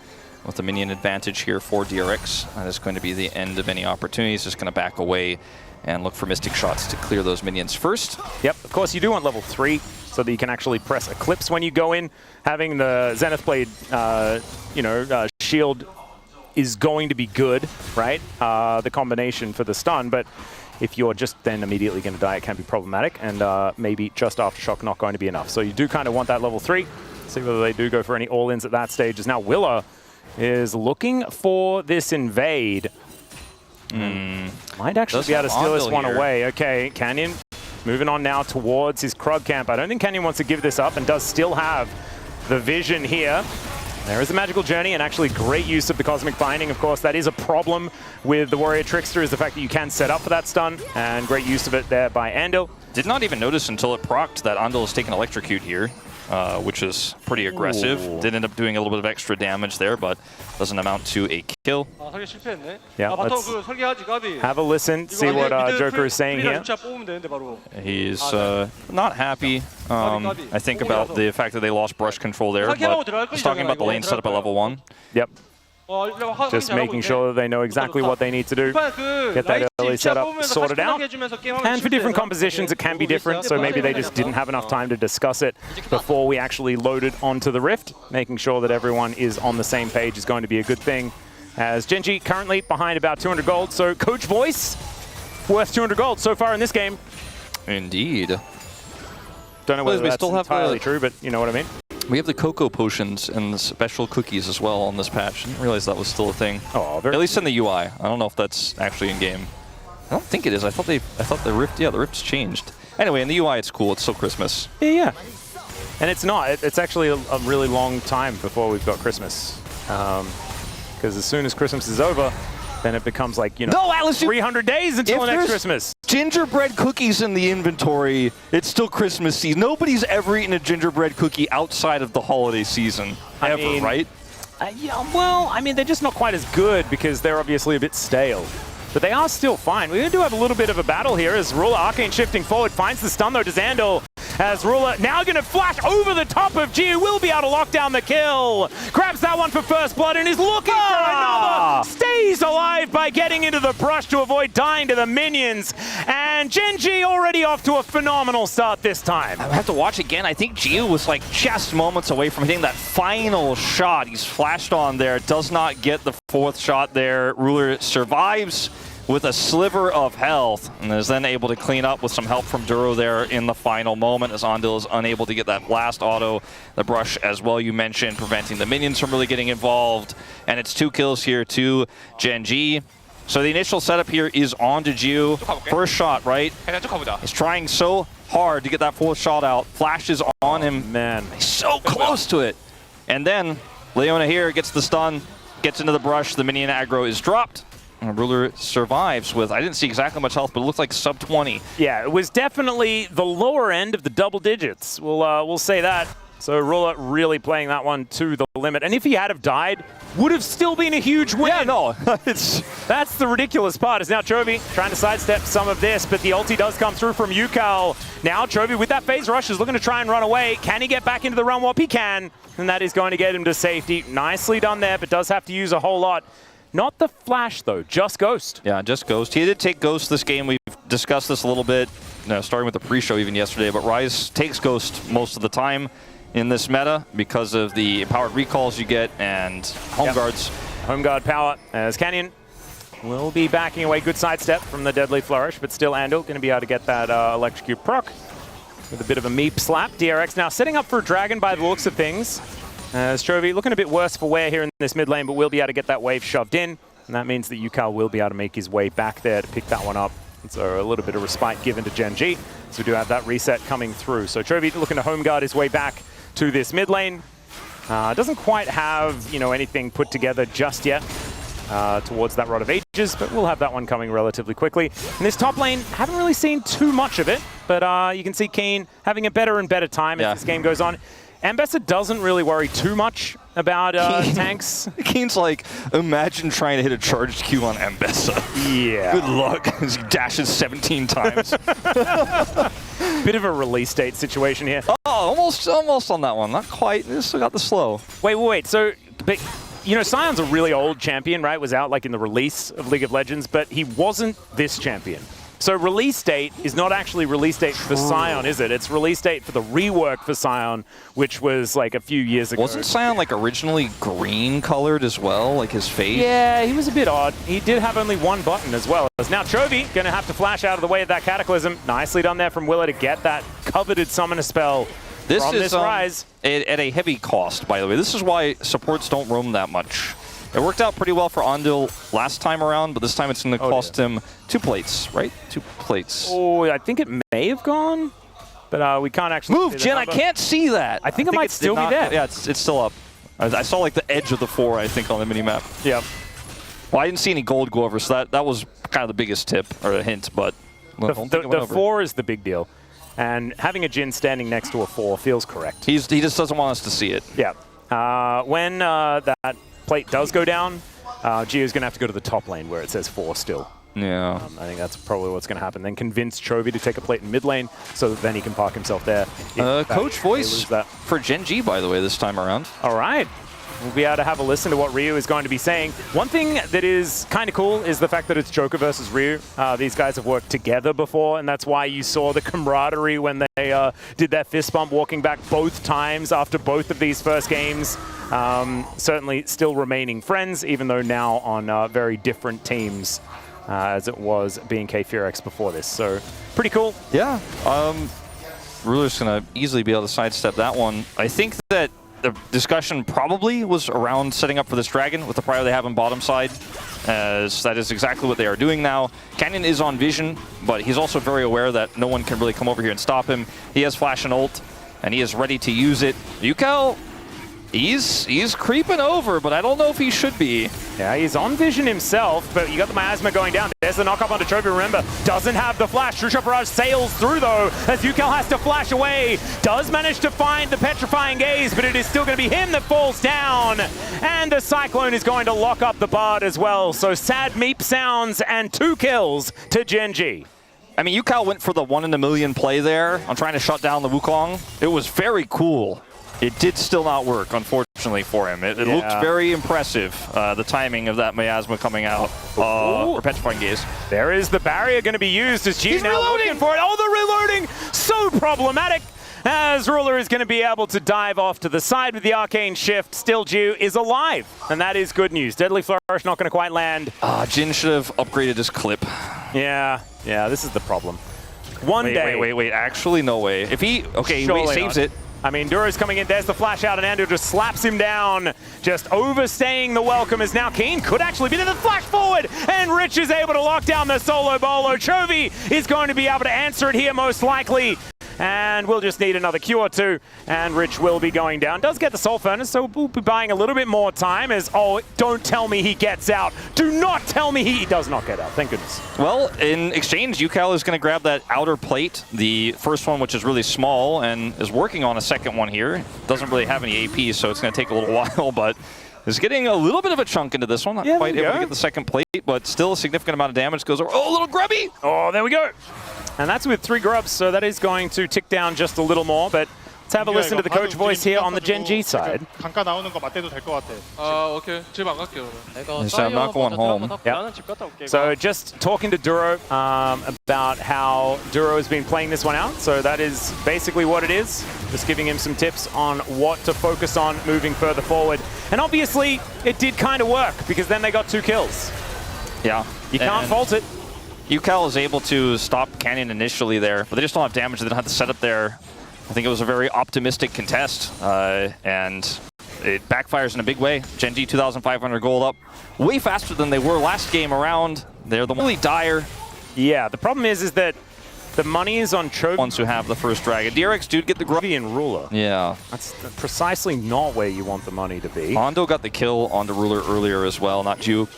with the minion advantage here for DRX, that is going to be the end of any opportunities. Just going to back away and look for Mystic shots to clear those minions first. Yep, of course you do want level 3 so that you can actually press Eclipse when you go in. Having the Zenith Blade, shield is going to be good, right? The combination for the stun, but if you're just then immediately going to die, it can be problematic, and maybe just Aftershock not going to be enough. So you do kind of want that level 3. See whether they do go for any all-ins at that stage, as now Willa is looking for this invade. Might actually be able to steal this one away. Okay, Canyon moving on now towards his Krug camp. I don't think Canyon wants to give this up and does still have the vision here. There is a magical journey and actually great use of the cosmic binding. Of course, that is a problem with the Warrior Trickster, is the fact that you can set up for that stun, and great use of it there by Andil. Did not even notice until it procced that Andil has taken Electrocute here, which is pretty aggressive. Ooh. Did end up doing a little bit of extra damage there, but doesn't amount to a kill. Yeah, let's have a listen, see what Joker is saying here. He's not happy, I think, about the fact that they lost brush control there, but he's talking about the lane setup at level 1. Yep. Just making sure that they know exactly what they need to do. Get that early setup sorted out. And for different compositions, it can be different, so maybe they just didn't have enough time to discuss it before we actually loaded onto the Rift. Making sure that everyone is on the same page is going to be a good thing. As Gen.G currently behind about 200 gold, so Coach Voice worth 200 gold so far in this game. Indeed. Don't know whether that's entirely true, but you know what I mean. We have the cocoa potions and the special cookies as well on this patch. I didn't realize that was still a thing. Oh, at least in the UI. I don't know if that's actually in game. I don't think it is. I thought the Rift, the Rift's changed. Anyway, in the UI it's cool. It's still Christmas. Yeah. And it's not. It's actually a really long time before we've got Christmas. Because as soon as Christmas is over, then it becomes like, you know, no, Alice, 300 days until next Christmas. Gingerbread cookies in the inventory. It's still Christmas season. Nobody's ever eaten a gingerbread cookie outside of the holiday season, ever, right? Yeah, well, I mean, they're just not quite as good because they're obviously a bit stale. But they are still fine. We do have a little bit of a battle here as Ruler Arcane shifting forward, finds the stun though. Does Andil as Ruler now going to flash over the top of G, will be able to lock down the kill. Grabs that one for first blood and is looking for another. Stays alive by getting into the brush to avoid dying to the minions. And Gen.G already off to a phenomenal start this time. I have to watch again. I think Gio was like just moments away from hitting that final shot. He's flashed on there, does not get the fourth shot there. Ruler survives with a sliver of health and is then able to clean up with some help from Duro there in the final moment as Ondil is unable to get that last auto. The brush as well, you mentioned, preventing the minions from really getting involved. And it's 2 kills here to Gen.G. So the initial setup here is on to Gio. First shot, right? He's trying so hard to get that fourth shot out. Flashes on him. Man, he's so close to it. And then Leona here gets the stun, gets into the brush. The minion aggro is dropped. And Ruler survives with, I didn't see exactly much health, but it looked like sub 20. Yeah, it was definitely the lower end of the double digits. We'll say that. So Ruler really playing that one to the limit. And if he had have died, would have still been a huge win. Yeah, no. That's the ridiculous part. Is now Chovy trying to sidestep some of this, but the ulti does come through from Yukal. Now Chovy with that phase rush is looking to try and run away. Can he get back into the run warp? He can. And that is going to get him to safety. Nicely done there, but does have to use a whole lot. Not the flash, though. Just Ghost. Yeah, just Ghost. He did take Ghost this game. We've discussed this a little bit, starting with the pre-show even yesterday, but Rise takes Ghost most of the time in this meta because of the empowered recalls you get and home guards. Home guard power as Canyon will be backing away. Good sidestep from the Deadly Flourish, but still Andal going to be able to get that electrocute proc with a bit of a meep slap. DRX now setting up for a dragon by the looks of things. As Chovy looking a bit worse for wear here in this mid lane, but will be able to get that wave shoved in. And that means that Yukal will be able to make his way back there to pick that one up. And so a little bit of respite given to Gen.G. So we do have that reset coming through. So Chovy looking to home guard his way back to this mid lane. Doesn't quite have, anything put together just yet towards that Rod of Ages, but we'll have that one coming relatively quickly. In this top lane, haven't really seen too much of it, but you can see Keen having a better and better time as this game goes on. Ambessa doesn't really worry too much about tanks. Keen's like, imagine trying to hit a charged Q on Ambessa. Yeah. Good luck as he dashes 17 times. Bit of a release date situation here. Oh, almost on that one. Not quite. They still got the slow. Wait. So, but, Sion's a really old champion, right? Was out like in the release of League of Legends, but he wasn't this champion. So release date is not actually release date for Sion, is it? It's release date for the rework for Sion, which was like a few years ago. Wasn't Sion like originally green colored as well, like his face? Yeah, he was a bit odd. He did have only one button as well. Now Chovy going to have to flash out of the way of that Cataclysm. Nicely done there from Willa to get that coveted summoner spell from this Rise. At a heavy cost, by the way. This is why supports don't roam that much. It worked out pretty well for Ondil last time around, but this time it's going to cost him 2 plates, right? 2 plates. Oh, I think it may have gone, but we can't actually move, Jen, I can't see that. I think it might still be there. Yeah, it's still up. I saw like the edge of the 4, I think, on the mini-map. Yeah. Well, I didn't see any gold go over, so that was kind of the biggest tip, or a hint, but the 4 is the big deal. And having a Jin standing next to a 4 feels correct. He just doesn't want us to see it. Yeah. When that plate does go down, Gio's going to have to go to the top lane where it says 4 still. Yeah. I think that's probably what's going to happen. Then convince Chovy to take a plate in mid lane so that then he can park himself there. Coach voice for Gen.G, by the way, this time around. All right. We'll be able to have a listen to what Ryu is going to be saying. One thing that is kind of cool is the fact that it's Joker versus Ryu. These guys have worked together before, and that's why you saw the camaraderie when they did that fist bump walking back both times after both of these first games. Certainly still remaining friends, even though now on very different teams as it was B&K Furex before this. So pretty cool. Yeah. Ruler's going to easily be able to sidestep that one. I think that the discussion probably was around setting up for this dragon with the prio they have on bottom side, as that is exactly what they are doing now. Canyon is on vision, but he's also very aware that no one can really come over here and stop him. He has flash and ult, and he is ready to use it. Yukal, he's creeping over, but I don't know if he should be. Yeah, he's on vision himself, but you got the miasma going down. There's the knock-up onto Chovy, remember. Doesn't have the flash. True Shot Barrage sails through, though, as Yukal has to flash away. Does manage to find the Petrifying Gaze, but it is still going to be him that falls down. And the Cyclone is going to lock up the Bard as well. So sad meep sounds and 2 kills to Gen.G. I mean, UCal went for the 1 in a million play there on trying to shut down the Wukong. It was very cool. It did still not work, unfortunately, for him. It looked very impressive, the timing of that miasma coming out. Or Petrifying Gaze. There is the barrier going to be used as G now looking for it. Oh, the reloading! So problematic! As Ruler is going to be able to dive off to the side with the Arcane Shift. Still, Jew is alive, and that is good news. Deadly Flourish not going to quite land. Jin should have upgraded his clip. Yeah, this is the problem. One day. Wait. Actually, no way. If he, saves it. I mean, Duro's coming in. There's the flash out, and Andrew just slaps him down. Just overstaying the welcome is now Keen. Could actually be the flash forward, and Rich is able to lock down the solo bolo. Chovy is going to be able to answer it here most likely. And we'll just need another Q or two, and Rich will be going down. Does get the Soul Furnace, so we'll be buying a little bit more time as, don't tell me he gets out. Do not tell me he does not get out, thank goodness. Well, in exchange, UCal is going to grab that outer plate, the first one, which is really small, and is working on a second one here. Doesn't really have any AP, so it's going to take a little while, but is getting a little bit of a chunk into this one. Not quite able to get the second plate, but still a significant amount of damage goes over. Oh, a little grubby! Oh, there we go. And that's with 3 grubs, so that is going to tick down just a little more, but let's have a listen to the coach voice here on the Gen.G side. 오케이. 집 안 갈게요. I'm not going home. So just talking to Duro about how Duro has been playing this one out. So that is basically what it is. Just giving him some tips on what to focus on moving further forward. And obviously, it did kind of work because then they got 2 kills. Yeah. You can't fault it. UCal is able to stop Canyon initially there, but they just don't have damage. They don't have the setup there. I think it was a very optimistic contest, and it backfires in a big way. Gen.G 2,500 gold up way faster than they were last game around. They're the really dire. Yeah, the problem is that the money is on Chovy. Ones who have the first dragon. DRX dude get the Grubby and Ruler. Yeah. That's precisely not where you want the money to be. Ondo got the kill on the Ruler earlier as well, not Juke.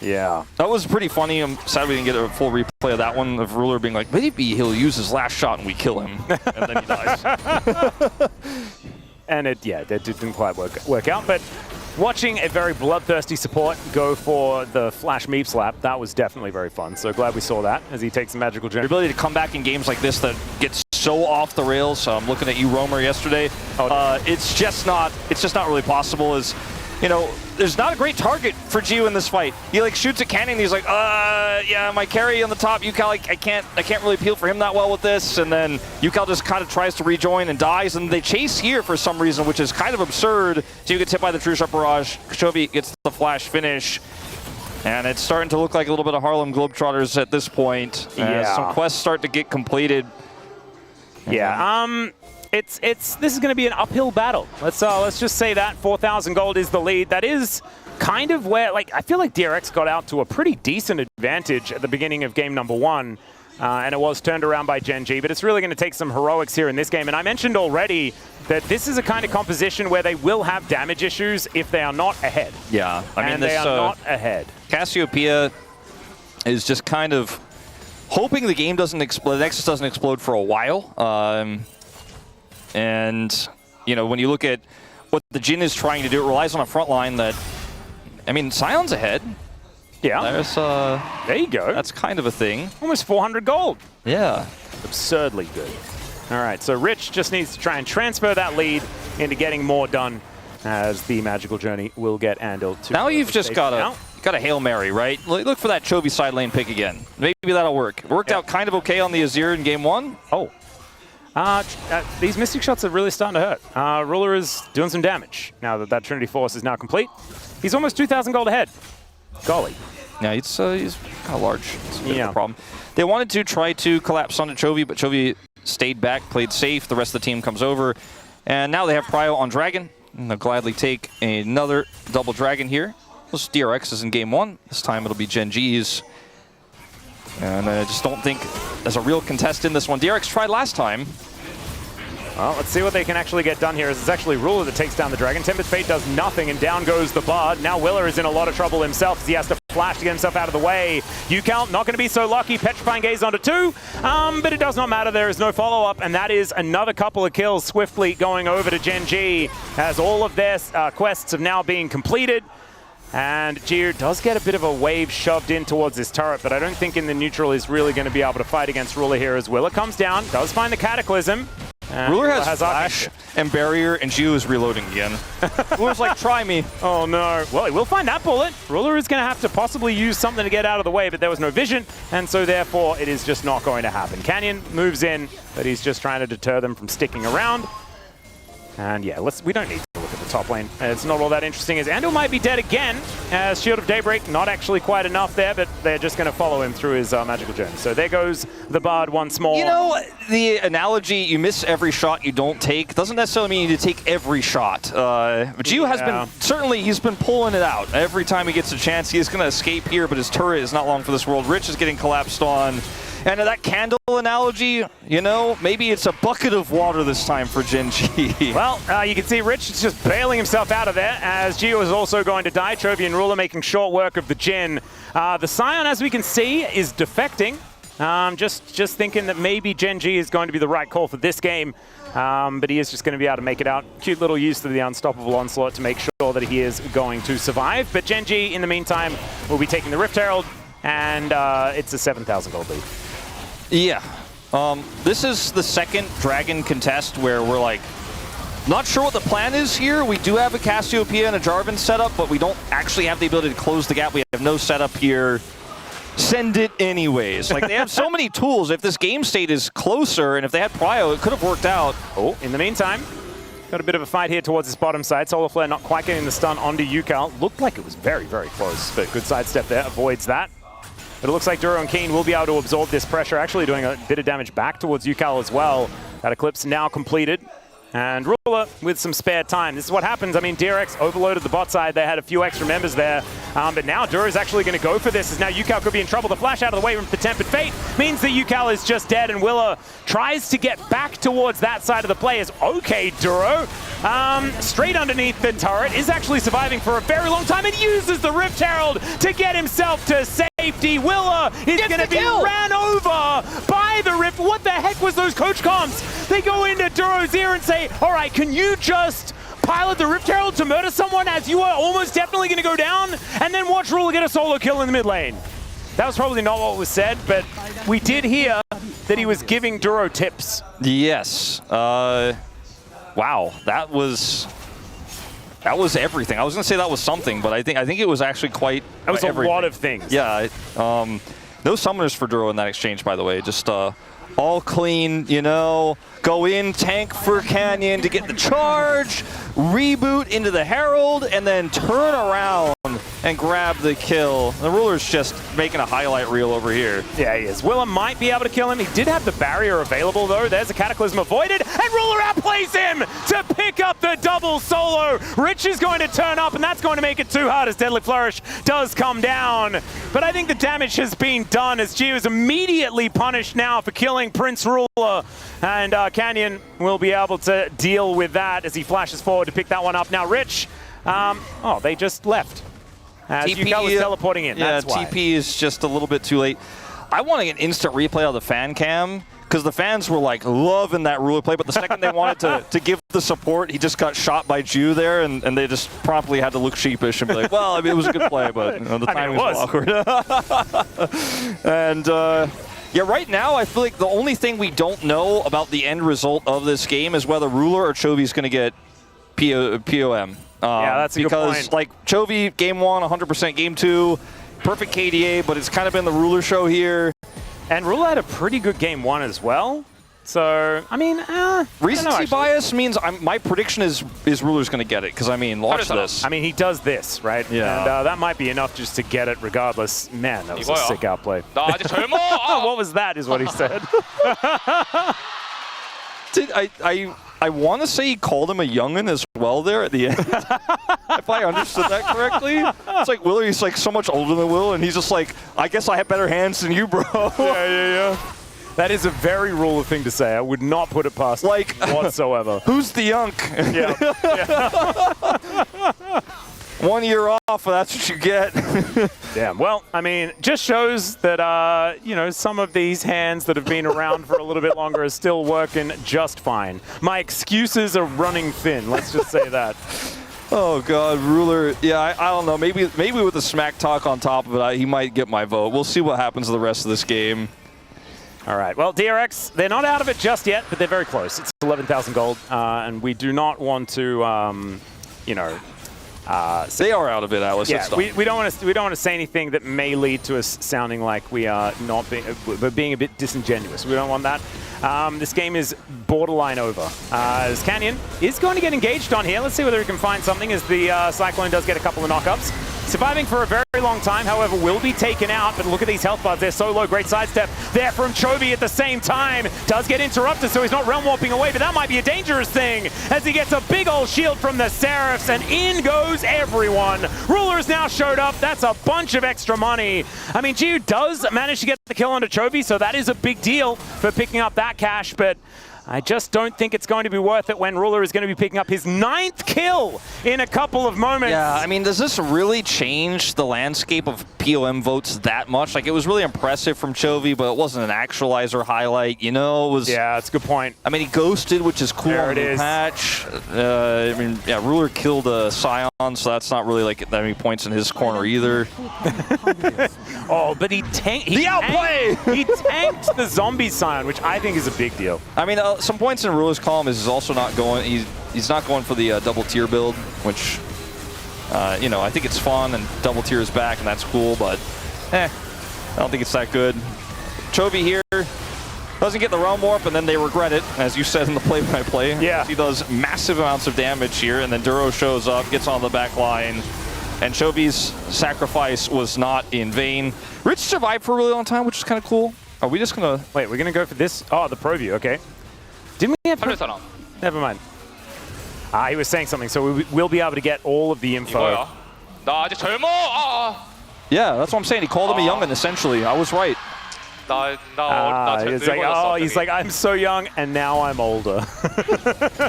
Yeah. That was pretty funny. I'm sad we didn't get a full replay of that one, of Ruler being like, maybe he'll use his last shot and we kill him. And then he dies. And that didn't quite work out. But watching a very bloodthirsty support go for the flash meep slap, that was definitely very fun. So glad we saw that as he takes the magical journey. The ability to come back in games like this that gets so off the rails. So I'm looking at you, Romer, yesterday. It's just not really possible. You know, there's not a great target for Gio in this fight. He like shoots at Canyon, he's like, yeah, my carry on the top, UCal, I can't really peel for him that well with this, and then UCal just kind of tries to rejoin and dies, and they chase here for some reason, which is kind of absurd. Gio gets hit by the True Shot Barrage, Chovy gets the flash finish, and it's starting to look like a little bit of Harlem Globetrotters at this point. Some quests start to get completed. Yeah, this is going to be an uphill battle. Let's just say that 4,000 gold is the lead. That is kind of where, I feel like DRX got out to a pretty decent advantage at the beginning of game number 1, and it was turned around by Gen.G, but it's really going to take some heroics here in this game. And I mentioned already that this is a kind of composition where they will have damage issues if they are not ahead. Yeah, I mean, they are not ahead. Cassiopeia is just kind of hoping the game doesn't explode, the Nexus doesn't explode for a while. And, you know, when you look at what the Jin is trying to do, it relies on a front line that, I mean, Sion's ahead. Yeah. There you go. That's kind of a thing. Almost 400 gold. Yeah. Absurdly good. All right, so Rich just needs to try and transfer that lead into getting more done as the Magical Journey will get Andal to... Now you've just got a Hail Mary, right? Look for that Chovy side lane pick again. Maybe that'll work. It worked out kind of okay on the Azir in game 1. Oh. These Mystic Shots are really starting to hurt. Ruler is doing some damage now that Trinity Force is now complete. He's almost 2,000 gold ahead. Golly. Yeah, he's kind of large. That's a bit of a problem. They wanted to try to collapse onto Chovy, but Chovy stayed back, played safe. The rest of the team comes over. And now they have Prio on Dragon. And they'll gladly take another double Dragon here. This DRX is in game 1. This time it'll be Gen.G's. And I just don't think there's a real contest in this one. DRX tried last time. Well, let's see what they can actually get done here. It's actually Ruler that takes down the Dragon. Tempest Fate does nothing, and down goes the Bard. Now Willer is in a lot of trouble himself as he has to flash to get himself out of the way. UCal not going to be so lucky. Petrifying Gaze onto 2, but it does not matter. There is no follow-up, and that is another couple of kills swiftly going over to Gen.G as all of their quests have now been completed. And Gio does get a bit of a wave shoved in towards this turret, but I don't think in the neutral he's really going to be able to fight against Ruler here as Willa comes down, does find the Cataclysm. Ruler has flash and barrier, and Gio is reloading again. Ruler's like, try me. Oh no. Well, he will find that bullet. Ruler is going to have to possibly use something to get out of the way, but there was no vision, and so therefore it is just not going to happen. Canyon moves in, but he's just trying to deter them from sticking around. And yeah, we don't need to look at the top lane. It's not all that interesting as Andal might be dead again, as Shield of Daybreak, not actually quite enough there, but they're just going to follow him through his magical journey. So there goes the Bard once more. You know, the analogy, you miss every shot you don't take, doesn't necessarily mean you need to take every shot. Gio has been, certainly he's been pulling it out. Every time he gets a chance, he's going to escape here, but his turret is not long for this world. Rich is getting collapsed on. And that candle analogy, you know, maybe it's a bucket of water this time for Gen.G. Well, you can see Rich is just bailing himself out of there, as Gio is also going to die. Chovy and Ruler making short work of the Jin. The Scion, as we can see, is defecting. Just thinking that maybe Gen.G is going to be the right call for this game. But he is just going to be able to make it out. Cute little use of the Unstoppable Onslaught to make sure that he is going to survive. But Gen.G, in the meantime, will be taking the Rift Herald, and it's a 7,000 gold lead. Yeah. This is the second Dragon contest where we're like, not sure what the plan is here. We do have a Cassiopeia and a Jarvan setup, but we don't actually have the ability to close the gap. We have no setup here. Send it anyways. Like, they have so many tools. If this game state is closer, and if they had Prio, it could have worked out. Oh, in the meantime, got a bit of a fight here towards this bottom side. Solar Flare not quite getting the stun onto Yukal. Looked like it was very, very close, but good sidestep there. Avoids that. But it looks like Duro and Keen will be able to absorb this pressure, actually doing a bit of damage back towards Yukal as well. That Eclipse now completed. And Ruler with some spare time. This is what happens. I mean, DRX overloaded the bot side. They had a few extra members there. But now Duro is actually going to go for this, as now Yukal could be in trouble. The flash out of the way from the Tempered Fate means that Yukal is just dead, and Willa tries to get back towards that side of the players. Okay, Duro. Straight underneath the turret, is actually surviving for a very long time and uses the Rift Herald to get himself to safety. Willa is going to be ran over by the Rift. What the heck was those coach comms? They go into Duro's ear and say, all right, can you just pilot the Rift Herald to murder someone as you are almost definitely going to go down, and then watch Ruler get a solo kill in the mid lane? That was probably not what was said, but we did hear that he was giving Duro tips. Yes. Wow, that was everything. I was going to say that was something, but I think it was actually quite That was everything. A lot of things. Yeah. No summoners for Duro in that exchange, by the way. Just all clean, you know. Go in, tank for Canyon to get the charge, reboot into the Herald, and then turn around and grab the kill. The Ruler's just making a highlight reel over here. Yeah, he is. Willa might be able to kill him. He did have the barrier available, though. There's a Cataclysm avoided, and Ruler outplays him to pick up the double solo. Rich is going to turn up, and that's going to make it too hard as Deadly Flourish does come down. But I think the damage has been done, as Gio is immediately punished now for killing Prince Ruler. And Canyon will be able to deal with that as he flashes forward to pick that one up. Now, Rich, oh, they just left. As Yukal was teleporting in, yeah, that's why. TP is just a little bit too late. I want to get instant replay of the fan cam, because the fans were like loving that Ruler play, but the second they wanted to give the support, he just got shot by Ju there, and they just promptly had to look sheepish and be like, well, I mean, it was a good play, but you know, the timing was awkward. And yeah, right now, I feel like the only thing we don't know about the end result of this game is whether Ruler or Chovy is going to get POM. Yeah, that's a good point. Because, like, Chovy, game 1, 100%, game 2, perfect KDA, but it's kind of been the Ruler show here. And Ruler had a pretty good game 1 as well. So, I mean, recency bias means my prediction is Ruler's going to get it, because, I mean, watch this. I mean, he does this, right? Yeah. And that might be enough just to get it regardless. Man, that was a sick outplay. What was that, is what he said. I want to say he called him a youngin as well there at the end. If I understood that correctly. It's like Will, he's like so much older than Will, and he's just like, I guess I have better hands than you, bro. Yeah. That is a very Ruler thing to say. I would not put it past like whatsoever. Who's the yunk? Yeah. 1 year off, that's what you get. Damn. Well, I mean, just shows that, you know, some of these hands that have been around for a little bit longer are still working just fine. My excuses are running thin, let's just say that. Oh God, Ruler. Yeah, I don't know. Maybe with the smack talk on top of it, he might get my vote. We'll see what happens the rest of this game. All right. Well, DRX, they're not out of it just yet, but they're very close. It's 11,000 gold, and we do not want to, you know. They are out of it, Alice. Yeah, we don't want to say anything that may lead to us sounding like we are not being a bit disingenuous. We don't want that. This game is borderline over. As Canyon is going to get engaged on here. Let's see whether he can find something as the Cyclone does get a couple of knockups. Surviving for a very long time, however, will be taken out. But look at these health bars. They're so low. Great sidestep there from Chovy at the same time. Does get interrupted, so he's not realm warping away, but that might be a dangerous thing as he gets a big old shield from the Seraphs, and in goes everyone. Ruler's now showed up. That's a bunch of extra money. I mean, Giu does manage to get the kill onto Chovy, so that is a big deal for picking up that cash, but I just don't think it's going to be worth it when Ruler is going to be picking up his 9th kill in a couple of moments. Yeah, I mean, does this really change the landscape of POM votes that much? Like, it was really impressive from Chovy, but it wasn't an actualizer highlight, you know? It was. Yeah, that's a good point. I mean, he ghosted, which is cool on the patch. I mean, yeah, Ruler killed a Scion, so that's not really like that many points in his corner either. Oh, but he tanked the outplay. He tanked the zombie Scion, which I think is a big deal. I mean, some points in Ruler's column is also not going. He's not going for the double tier build, which you know, I think it's fun and double tier is back and that's cool, but I don't think it's that good. Chovy here doesn't get the realm warp and then they regret it, as you said in the play-by-play. Yeah, he does massive amounts of damage here, and then Duro shows up, gets on the back line. And Chovy's sacrifice was not in vain. Rich survived for a really long time, which is kind of cool. Are we just going to... Wait, we're going to go for this? Oh, the pro view, okay. Didn't we have... Never mind. He was saying something, so we will be able to get all of the info. Yeah, that's what I'm saying. He called him a youngin', essentially. I was right. He's like, I'm so young, and now I'm older.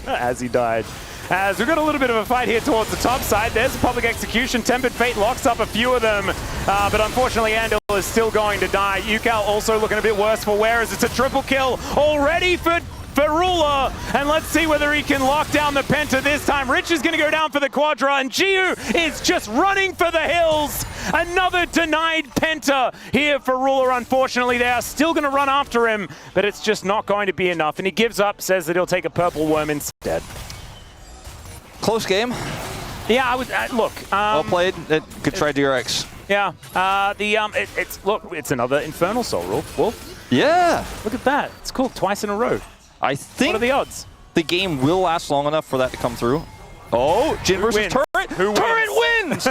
As he died. As we've got a little bit of a fight here towards the top side. There's a public execution. Tempered Fate locks up a few of them. But unfortunately, Andal is still going to die. Yukal also looking a bit worse for wear as it's a triple kill already for Ruler. And let's see whether he can lock down the Penta this time. Rich is going to go down for the Quadra, and Giu is just running for the hills. Another denied Penta here for Ruler. Unfortunately, they are still going to run after him, but it's just not going to be enough. And he gives up, says that he'll take a purple worm instead. Close game. Yeah, I was. Look. Well played. Good try, DRX. Yeah. It's another Infernal Soul, Wolf. Yeah. Look at that. It's cool. Twice in a row. I think. What are the odds? The game will last long enough for that to come through. Oh, Jin versus Turret. Turret wins.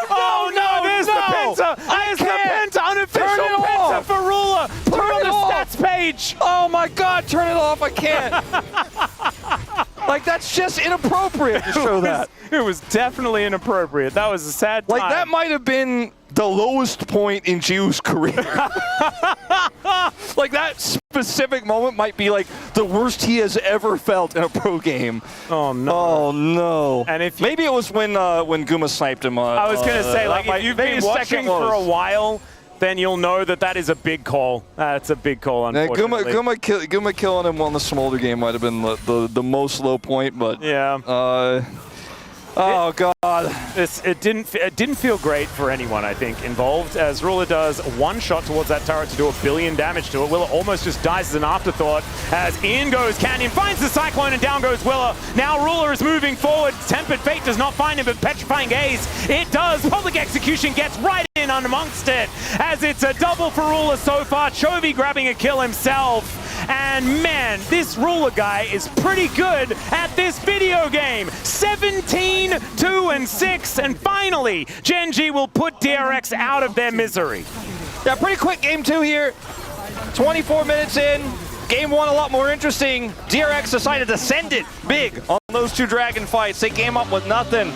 Oh no! There's the Penta. There's the Penta. Unofficial Penta for Ruler. Turn on the stats page. Oh my God! Turn it off. I can't. Like, that's just inappropriate to show that. It was definitely inappropriate. That was a sad time. Like, that might have been the lowest point in Giu's career. Like, that specific moment might be, like, the worst he has ever felt in a pro game. Oh, no. Oh, no. And if maybe it was when Guma sniped him. I was going to say, like, if you've been watching for a while, then you'll know that that is a big call. That's a big call, unfortunately. Guma killing him on the Smolder game might have been the most low point, but yeah. Oh God! It didn't feel great for anyone, I think, involved, as Ruler does one shot towards that turret to do 1 billion damage to it. Willa almost just dies as an afterthought, as in goes Canyon, finds the Cyclone, and down goes Willa. Now Ruler is moving forward. Tempered Fate does not find him, but Petrifying Gaze, it does. Public Execution gets right in amongst it, as it's a double for Ruler so far. Chovy grabbing a kill himself. And man, this Ruler guy is pretty good at this video game. 17, 2, and 6, and finally, Gen.G will put DRX out of their misery. Yeah, pretty quick game 2 here. 24 minutes in. Game 1 a lot more interesting. DRX decided to send it big on those 2 Dragon fights. They came up with nothing.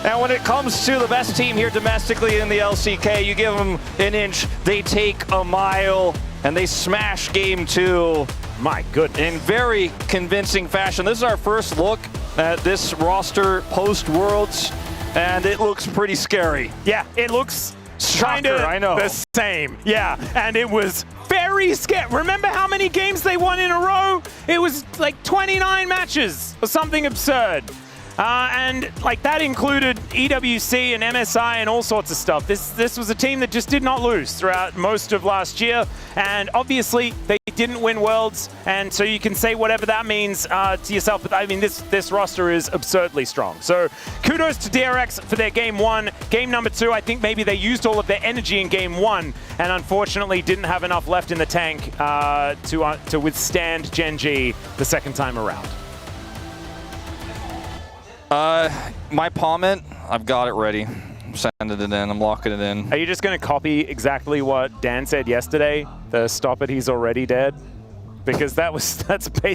And when it comes to the best team here domestically in the LCK, you give them an inch, they take a mile, and they smash game 2. My goodness. In very convincing fashion. This is our first look at this roster post-Worlds, and it looks pretty scary. Yeah, it looks kind of the same. Yeah, and it was very scary. Remember how many games they won in a row? It was like 29 matches or something absurd. And like that included EWC and MSI and all sorts of stuff. This was a team that just did not lose throughout most of last year. And obviously they didn't win Worlds. And so you can say whatever that means to yourself. But I mean, this roster is absurdly strong. So kudos to DRX for their game one. Game number two, I think maybe they used all of their energy in game one and unfortunately didn't have enough left in the tank to withstand Gen.G the second time around. My comment, I've got it ready. I'm sending it in. I'm locking it in. Are you just going to copy exactly what Dan said yesterday? The stop it, he's already dead? Because that's basically